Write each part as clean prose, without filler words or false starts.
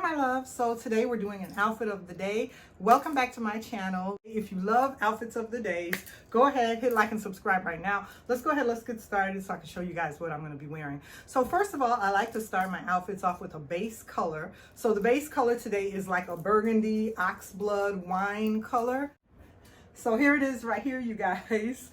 my love. So today we're doing an outfit of the day. Welcome back to my channel. If you love outfits of the days, go ahead, hit like and subscribe right now. Let's go ahead, let's get started so I can show you guys what I'm going to be wearing. So first of all, I like to start my outfits off with a base color. So the base color today is like a burgundy oxblood wine color. So here it is right here, you guys.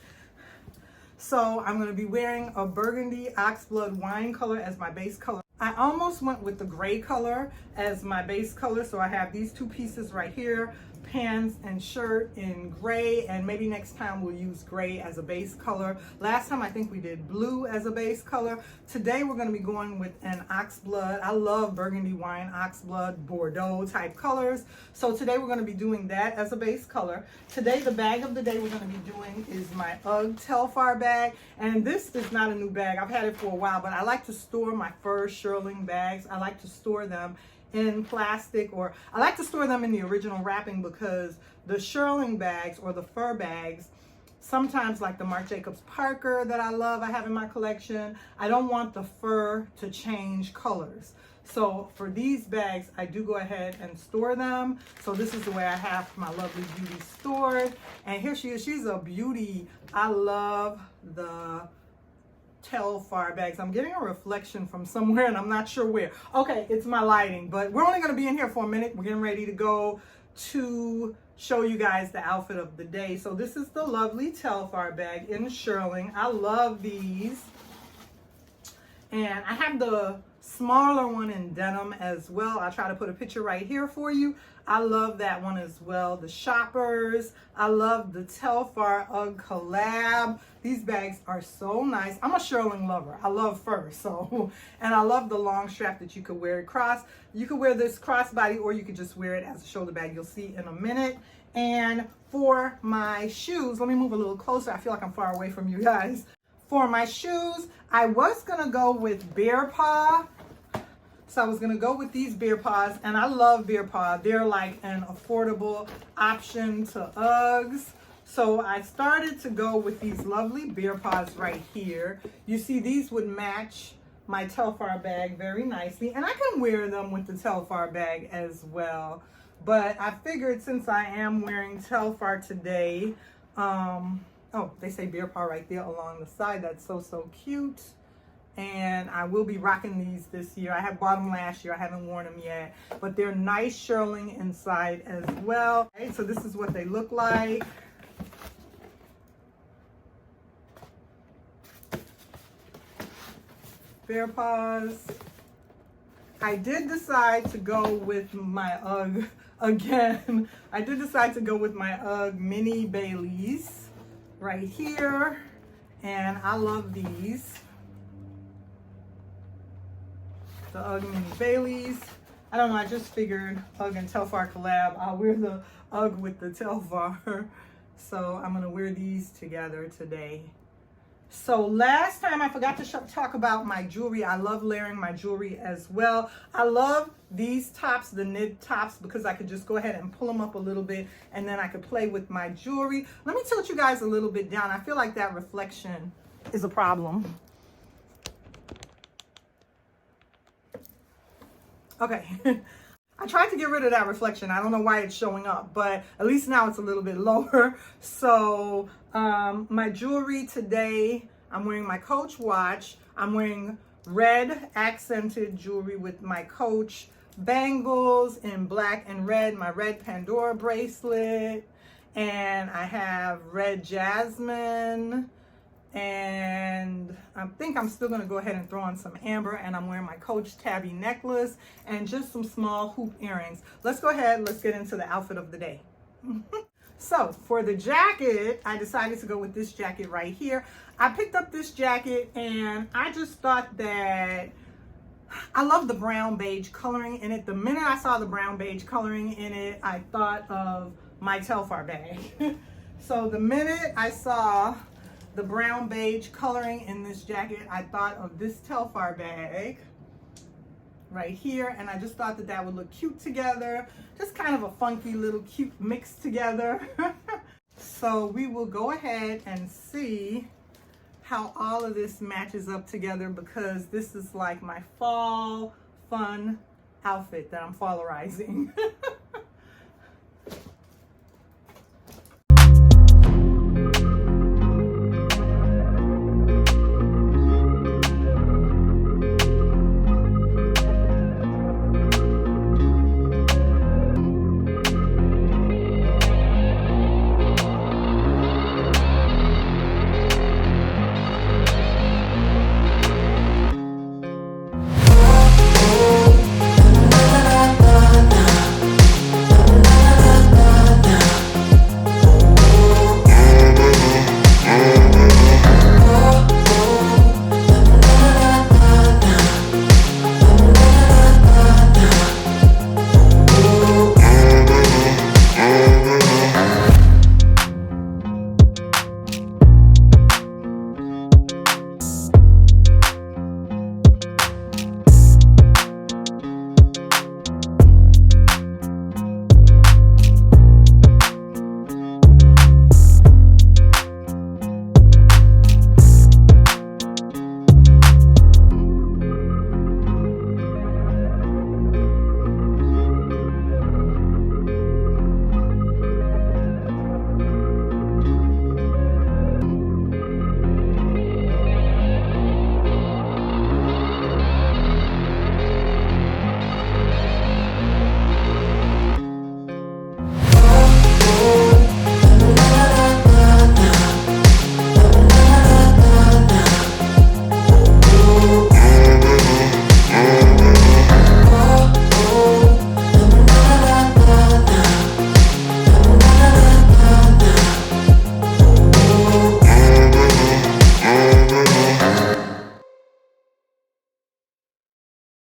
So I'm going to be wearing a burgundy oxblood wine color as my base color. I almost went with the gray color as my base color. So I have these two pieces right here, pants and shirt in gray, and maybe next time we'll use gray as a base color. Last time I think we did blue as a base color. Today we're going to be going with an oxblood. I love burgundy wine, oxblood, Bordeaux type colors. So today we're going to be doing that as a base color. Today the bag of the day we're going to be doing is my Ugg Telfar bag, and this is not a new bag. I've had it for a while, but I like to store my fur shearling bags. I like to store them in plastic, or I like to store them in the original wrapping, because the shearling bags or the fur bags, sometimes like the Marc Jacobs Parker that I love, I have in my collection, I don't want the fur to change colors. So for these bags, I do go ahead and store them. So this is the way I have my lovely beauty stored. And here she is. She's a beauty. I love the Telfar bags. I'm getting a reflection from somewhere and I'm not sure where. Okay, it's my lighting, but we're only going to be in here for a minute. We're getting ready to go to show you guys the outfit of the day. So this is the lovely Telfar bag in shearling. I love these. And I have the smaller one in denim as well. I'll try to put a picture right here for you. I love that one as well. The shoppers. I love the Telfar Ugg collab. These bags are so nice. I'm a shearling lover. I love fur, so, and I love the long strap that you could wear it cross. You could wear this crossbody, or you could just wear it as a shoulder bag. You'll see in a minute. And for my shoes, let me move a little closer. I feel like I'm far away from you guys. For my shoes, I was gonna go with bear paw. So I was gonna go with these bear paws, and I love bear paw. They're like an affordable option to Uggs. So I started to go with these lovely bear paws right here. You see, these would match my Telfar bag very nicely, and I can wear them with the Telfar bag as well. But I figured, since I am wearing Telfar today, oh, they say bear paw right there along the side. That's so cute. And I will be rocking these this year. I have bought them last year. I haven't worn them yet, but they're nice shearling inside as well. Okay, so this is what they look like. Bear paws. I did decide to go with my Ugg again. I did decide to go with my Ugg mini Baileys right here, and I love these. The Ugg mini Baileys. I don't know, I just figured Ugg and Telfar collab. I'll wear the Ugg with the Telfar. So I'm gonna wear these together today. So last time I forgot to talk about my jewelry. I love layering my jewelry as well. I love these tops, the knit tops, because I could just go ahead and pull them up a little bit, and then I could play with my jewelry. Let me tilt you guys a little bit down. I feel like that reflection is a problem. Okay, I tried to get rid of that reflection. I don't know why it's showing up, but at least now it's a little bit lower. So my jewelry today, I'm wearing my Coach watch. I'm wearing red accented jewelry with my Coach bangles in black and red, my red Pandora bracelet, and I have red jasmine. And I think I'm still going to go ahead and throw on some amber, and I'm wearing my Coach tabby necklace and just some small hoop earrings. Let's go ahead, let's get into the outfit of the day. So for the jacket, I decided to go with this jacket right here. I picked up this jacket and I just thought that I love the brown beige coloring in it. The minute I saw the brown beige coloring in it, I thought of my Telfar bag. So the minute I saw the brown beige coloring in this jacket, I thought of this Telfar bag right here, and I just thought that that would look cute together. Just kind of a funky little cute mix together. So we will go ahead and see how all of this matches up together, because this is like my fall fun outfit that I'm followizing.